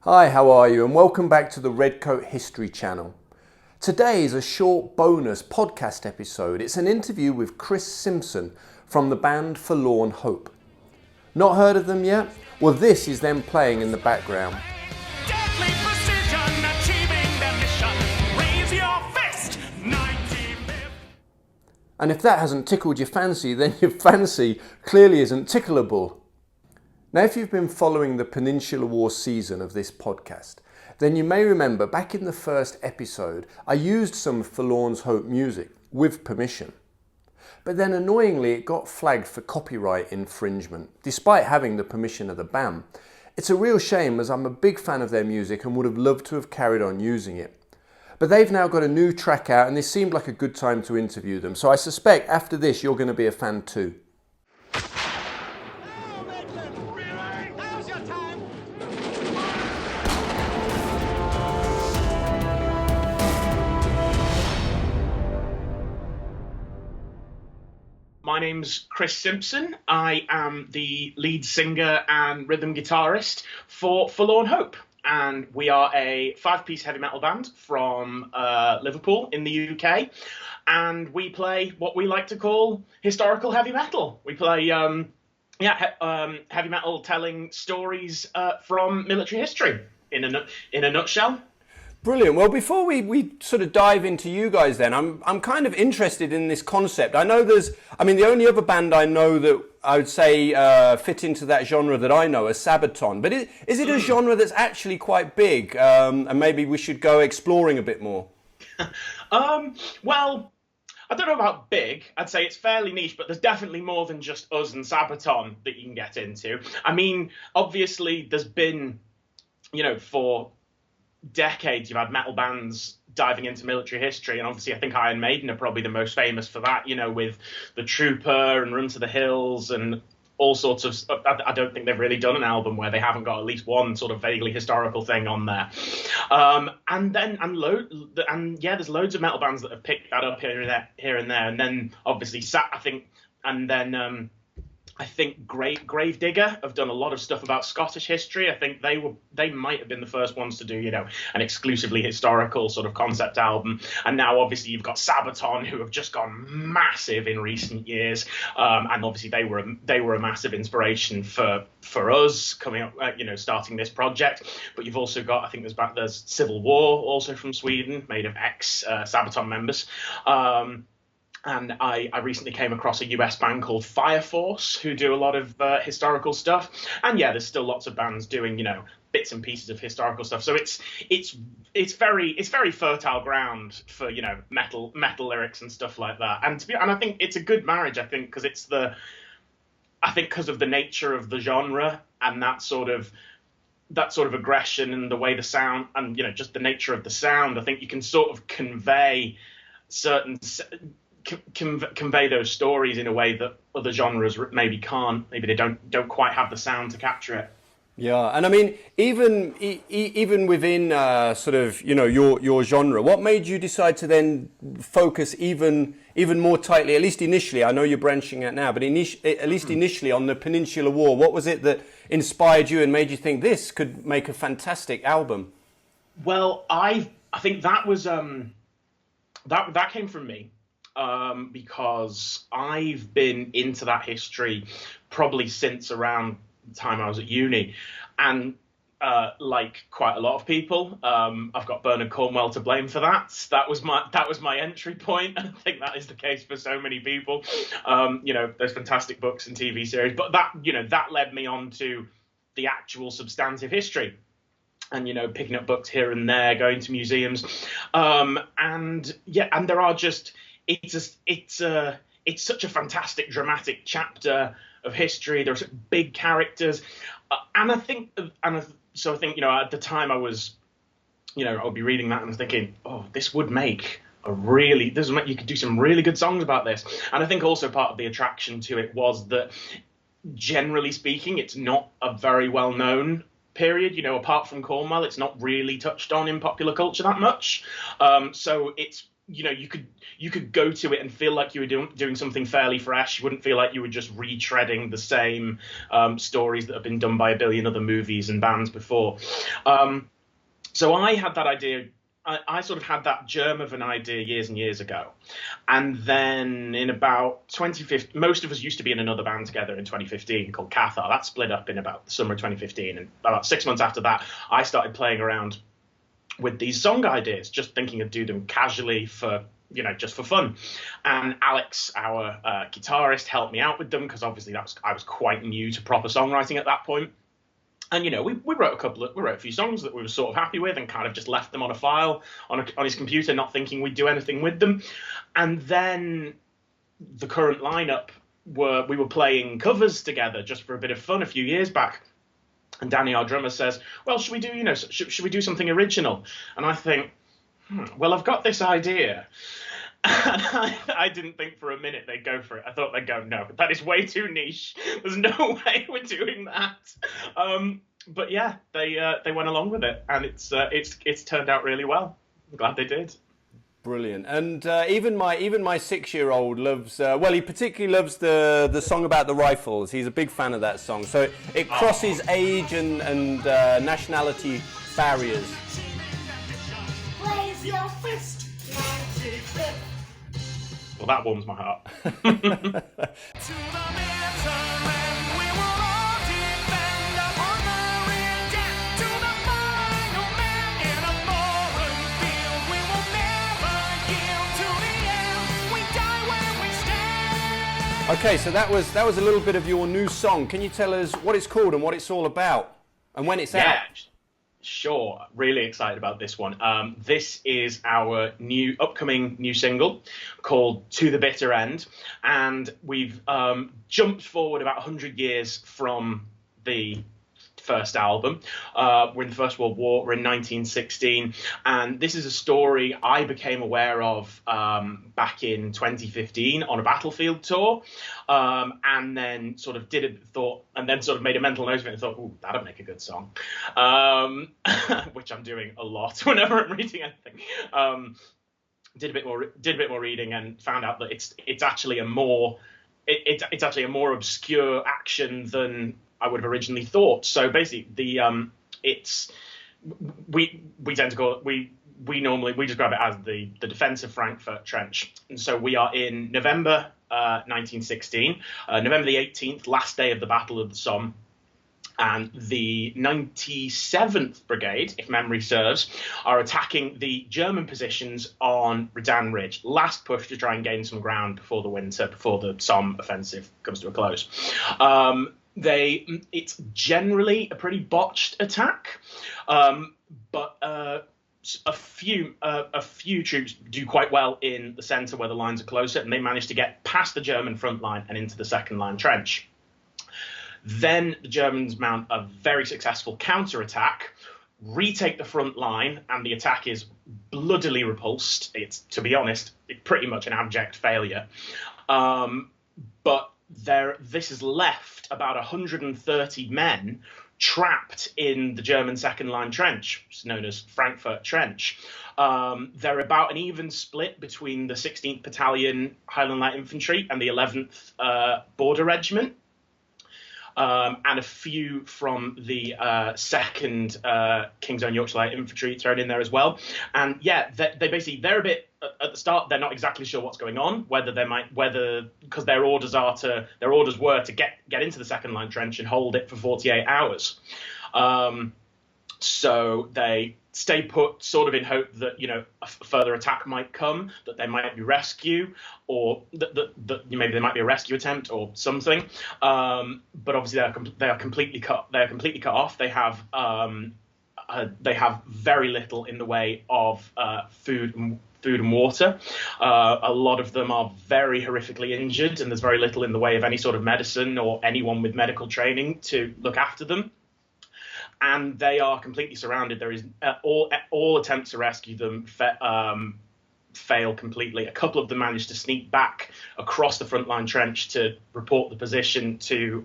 Hi, how are you? And welcome back to the Redcoat History channel. Today is a short bonus podcast episode. It's an interview with Chris Simpson from the band Forlorn Hope. Not heard of them yet? Well, this is them playing in the background. Deadly precision, achieving their mission. Raise your fist, 95th. And if that hasn't tickled your fancy, then your fancy clearly isn't tickleable. Now, if you've been following the Peninsular War season of this podcast, then you may remember back in the first episode, I used some Forlorn Hope music with permission. But then annoyingly, it got flagged for copyright infringement, despite having the permission of the band. It's a real shame, as I'm a big fan of their music and would have loved to have carried on using it. But they've now got a new track out and this seemed like a good time to interview them. So I suspect after this, you're going to be a fan too. My name's Chris Simpson. I am the lead singer and rhythm guitarist for Forlorn Hope. And we are a 5-piece heavy metal band from Liverpool in the UK. And we play what we like to call historical heavy metal. We play heavy metal telling stories from military history in a nutshell. Brilliant. Well, before we sort of dive into you guys then, I'm kind of interested in this concept. I know the only other band I know that I would say fit into that genre that I know is Sabaton. But is it a genre that's actually quite big? And maybe we should go exploring a bit more. Well, I don't know about big. I'd say it's fairly niche, but there's definitely more than just us and Sabaton that you can get into. I mean, obviously there's been, for decades you've had metal bands diving into military history, and obviously I think Iron Maiden are probably the most famous for that, with The Trooper and Run to the Hills and all sorts of stuff. I don't think they've really done an album where they haven't got at least one sort of vaguely historical thing on there. There's loads of metal bands that have picked that up here and there, and then obviously I think Gravedigger have done a lot of stuff about Scottish history. I think they might have been the first ones to do, an exclusively historical sort of concept album. And now obviously you've got Sabaton, who have just gone massive in recent years. And obviously they were a massive inspiration for us coming up, starting this project. But you've also got, I think there's Civil War, also from Sweden, made of ex-Sabaton members. And I recently came across a US band called Fire Force, who do a lot of historical stuff. And yeah, there's still lots of bands doing, bits and pieces of historical stuff. So it's very fertile ground for, metal lyrics and stuff like that. And I think it's a good marriage, because because of the nature of the genre and that sort of aggression and the way the sound and, just the nature of the sound, I think you can sort of convey convey those stories in a way that other genres maybe can't. Maybe they don't quite have the sound to capture it. Yeah, and I mean, even within sort of your genre, what made you decide to then focus even more tightly, at least initially? I know you're branching out now, but at least initially on the Peninsular War, what was it that inspired you and made you think this could make a fantastic album? Well, I think that was that came from me. Because I've been into that history probably since around the time I was at uni. And like quite a lot of people, I've got Bernard Cornwell to blame for that. That was my entry point. And I think that is the case for so many people. Those fantastic books and TV series. But that led me on to the actual substantive history. And, picking up books here and there, going to museums. And there are just... It's such a fantastic, dramatic chapter of history. There's big characters, and I think at the time I was, I would be reading that and thinking, oh, this would make you could do some really good songs about this. And I think also part of the attraction to it was that, generally speaking, it's not a very well known period. Apart from Cornwell, it's not really touched on in popular culture that much. So it's you could go to it and feel like you were doing something fairly fresh. You wouldn't feel like you were just retreading the same stories that have been done by a billion other movies and bands before. So I had that idea. I sort of had that germ of an idea years and years ago. And then in about 2015, most of us used to be in another band together in 2015 called Cathar. That split up in about the summer of 2015. And about 6 months after that, I started playing around with these song ideas, just thinking I'd do them casually for, just for fun. And Alex, our guitarist, helped me out with them because obviously I was quite new to proper songwriting at that point. And, we wrote a few songs that we were sort of happy with and kind of just left them on a file on his computer, not thinking we'd do anything with them. And then the current lineup we were playing covers together just for a bit of fun a few years back. And Danny, our drummer, says, well, should we do, should we do something original? And I think, well, I've got this idea. And I didn't think for a minute they'd go for it. I thought they'd go, no, that is way too niche. There's no way we're doing that. But yeah, they went along with it, and it's turned out really well. I'm glad they did. Brilliant. And even my 6-year-old loves. He particularly loves the song about the rifles. He's a big fan of that song. So it crosses age and nationality barriers. Raise your fist. Well, that warms my heart. To the bitter end, we will all defend our honor in death. To the final man in a foreign field, we will never yield to the end. We die when we stand. Okay, so that was a little bit of your new song. Can you tell us what it's called and what it's all about and when it's out? Sure. Really excited about this one. This is our upcoming new single called To the Bitter End. And we've jumped forward about 100 years from the first album. We're in the First World War. We're in 1916. And this is a story I became aware of back in 2015 on a battlefield tour. And then sort of made a mental note of it and thought, ooh, that'd make a good song. Which I'm doing a lot whenever I'm reading anything. Did a bit more reading and found out that it's actually a more obscure action than I would have originally thought. So basically, we tend to call it, we just grab it as the defense of Frankfurt Trench. And so we are in November 1916, November the 18th, last day of the Battle of the Somme. And the 97th Brigade, if memory serves, are attacking the German positions on Redan Ridge. Last push to try and gain some ground before the winter, before the Somme offensive comes to a close. It's generally a pretty botched attack, but a few troops do quite well in the centre where the lines are closer, and they manage to get past the German front line and into the second line trench. Then the Germans mount a very successful counterattack, retake the front line, and the attack is bloodily repulsed. It's, to be honest, pretty much an abject failure. But this has left about 130 men trapped in the German second line trench, which is known as Frankfurt Trench. They're about an even split between the 16th Battalion Highland Light Infantry and the 11th Border Regiment. And a few from the 2nd King's Own Yorkshire Light Infantry thrown in there as well. And yeah, they're a bit at the start. They're not exactly sure what's going on. Because their orders were to get into the second line trench and hold it for 48 hours. So they stay put, sort of in hope that a further attack might come, that there might be rescue, or that maybe there might be a rescue attempt or something. But obviously they are completely cut. They are completely cut off. They have very little in the way of food and water. A lot of them are very horrifically injured, and there's very little in the way of any sort of medicine or anyone with medical training to look after them. And they are completely surrounded. There is all attempts to rescue them fail completely. A couple of them managed to sneak back across the frontline trench to report the position to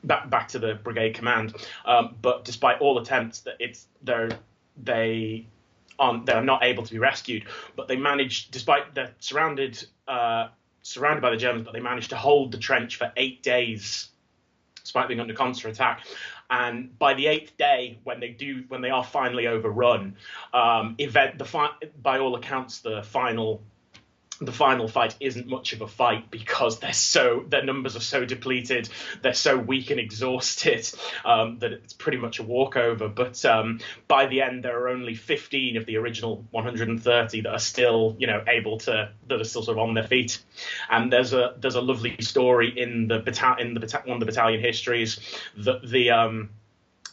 back to the brigade command. But despite all attempts, they they're not able to be rescued, but they managed, despite they're surrounded by the Germans, but they managed to hold the trench for 8 days, despite being under constant attack. And by the 8th day, when they are finally overrun, by all accounts, the final fight isn't much of a fight because their numbers are so depleted, they're so weak and exhausted that it's pretty much a walkover. But by the end, there are only 15 of the original 130 that are still, that are still sort of on their feet. And there's a lovely story in one of the battalion histories that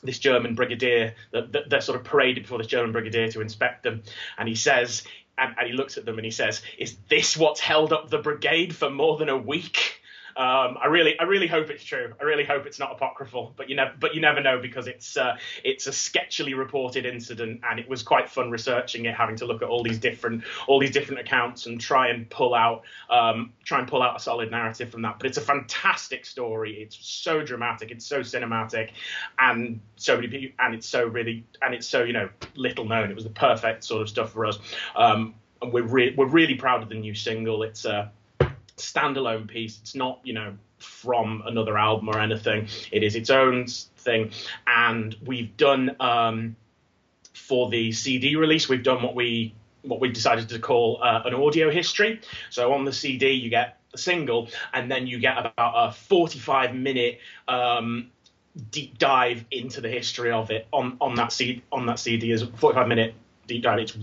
this German brigadier, that they're sort of paraded before this German brigadier to inspect them, and he says. And he looks at them and he says, "Is this what's held up the brigade for more than a week?" I really hope it's true. I really hope it's not apocryphal, but you never know, because it's a sketchily reported incident, and it was quite fun researching it, having to look at all these different accounts and try and pull out a solid narrative from that. But it's a fantastic story. It's so dramatic. It's so cinematic, and so many people, and it's so little known. It was the perfect sort of stuff for us. And we're really proud of the new single. It's a standalone piece. It's not from another album or anything. It is its own thing. And we've done for the CD release, we've done what we decided to call an audio history. So on the CD you get the single, and then you get about a 45-minute deep dive into the history of it on that CD is a 45-minute deep dive. It's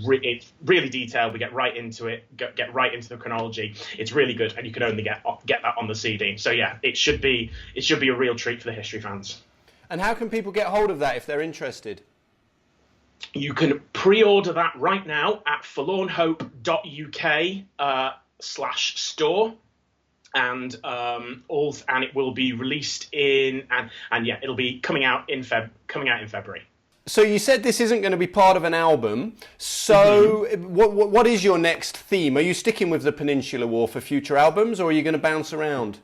really detailed. We get right into it, get right into the chronology. It's really good, and you can only get that on the CD. So yeah, it should be a real treat for the history fans. And how can people get hold of that if they're interested? You can pre-order that right now at forlornhope.uk/store. And it will be released it'll be coming out in February. So you said this isn't going to be part of an album. So what is your next theme? Are you sticking with the Peninsular War for future albums, or are you going to bounce around?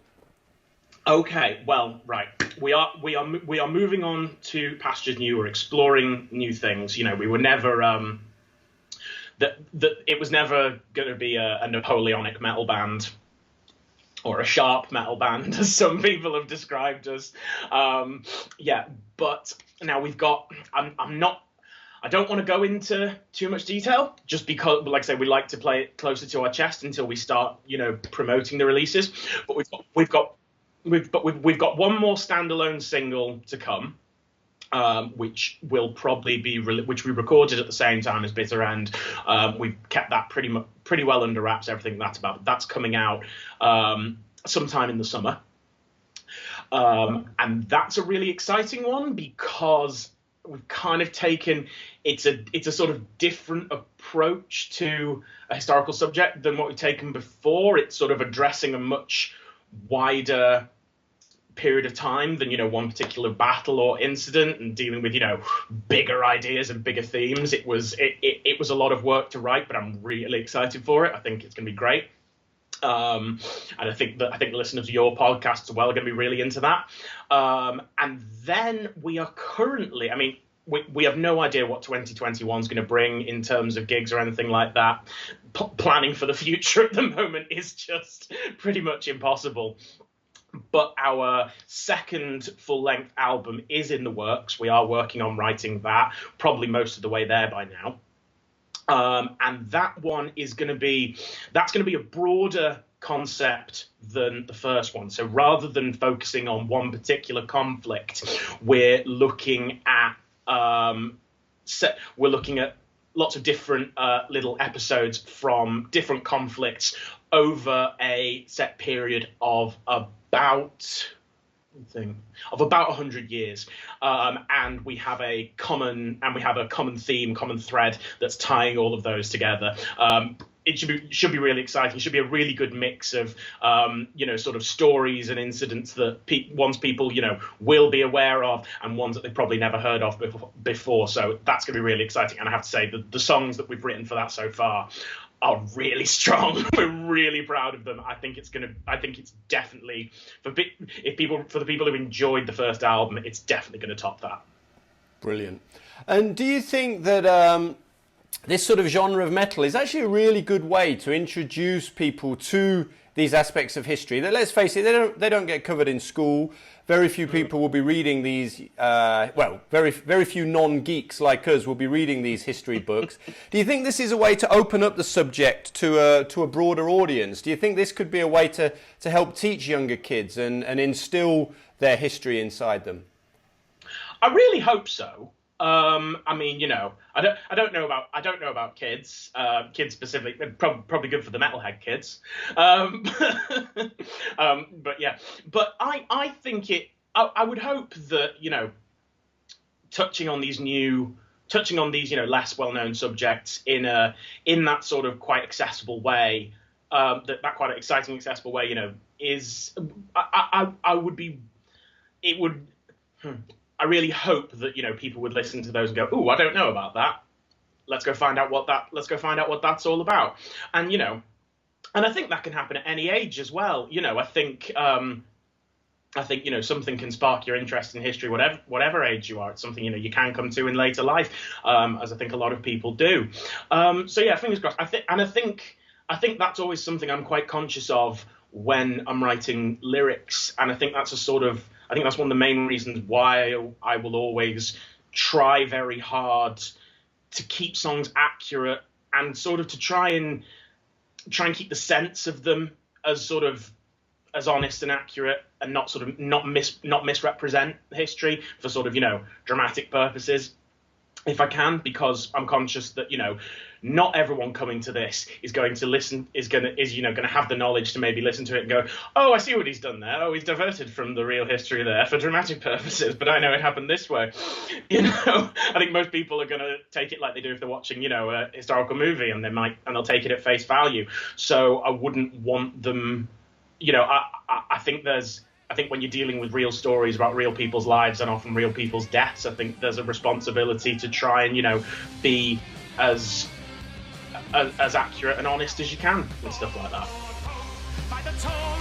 Okay, well, right. We are moving on to pastures new. We're exploring new things. We were never it was never going to be a Napoleonic metal band, or a sharp metal band, as some people have described us. But now we've got. I don't want to go into too much detail, just because, like I say, we like to play it closer to our chest until we start, promoting the releases. But we've got one more standalone single to come, which will probably be which we recorded at the same time as Bitter End. We've kept that pretty well under wraps. Everything that's about. That's coming out sometime in the summer. And that's a really exciting one, because we've kind of taken it's a sort of different approach to a historical subject than what we've taken before. It's sort of addressing a much wider period of time than one particular battle or incident, and dealing with bigger ideas and bigger themes. It was a lot of work to write, but I'm really excited for it. I think it's going to be great. And I think the listeners of your podcast as well are going to be really into that. And then we are currently, we have no idea what 2021 is going to bring in terms of gigs or anything like that. Planning for the future at the moment is just pretty much impossible. But our second full-length album is in the works. We are working on writing that, probably most of the way there by now. And that one is going to be a broader concept than the first one. So rather than focusing on one particular conflict, we're looking at lots of different little episodes from different conflicts over a set period of about 100 years, and we have a common theme, common thread that's tying all of those together. It should be really exciting. It should be a really good mix of sort of stories and incidents that ones people will be aware of, and ones that they've probably never heard of before. So that's going to be really exciting. And I have to say the songs that we've written for that so far are really strong. We're really proud of them. I think it's definitely for the people who enjoyed the first album, it's definitely going to top that. Brilliant. And do you think that this sort of genre of metal is actually a really good way to introduce people to these aspects of history that, let's face it, they don't get covered in school. Very few people will be reading these, very few non-geeks like us will be reading these history books. Do you think this is a way to open up the subject to a broader audience? Do you think this could be a way to help teach younger kids and instill their history inside them? I really hope so. I mean, you know, I don't know about kids. Kids specific, probably good for the metalhead kids. But yeah, but I think I would hope that, you know, touching on these less well-known subjects in that sort of quite accessible way, that quite exciting, accessible way, you know, is I really hope that, you know, people would listen to those and go, "Ooh, I don't know about that. Let's go find out what that's all about." And, you know, and I think that can happen at any age as well. You know, I think, you know, something can spark your interest in history, whatever age you are. It's something, you know, you can come to in later life, as I think a lot of people do. So yeah, fingers crossed. I think that's always something I'm quite conscious of when I'm writing lyrics, and I think that's one of the main reasons why I will always try very hard to keep songs accurate and sort of to try and keep the sense of them as sort of as honest and accurate, and not misrepresent history for sort of, you know, dramatic purposes, if I can, because I'm conscious that, you know, not everyone coming to this is going to have the knowledge to maybe listen to it and go, "Oh, I see what he's done there. Oh, he's diverted from the real history there for dramatic purposes, but I know it happened this way." You know, I think most people are going to take it like they do if they're watching, you know, a historical movie, and they'll take it at face value. So I wouldn't want them, you know, I think when you're dealing with real stories about real people's lives and often real people's deaths, I think there's a responsibility to try and, you know, be as accurate and honest as you can and stuff like that. By the tone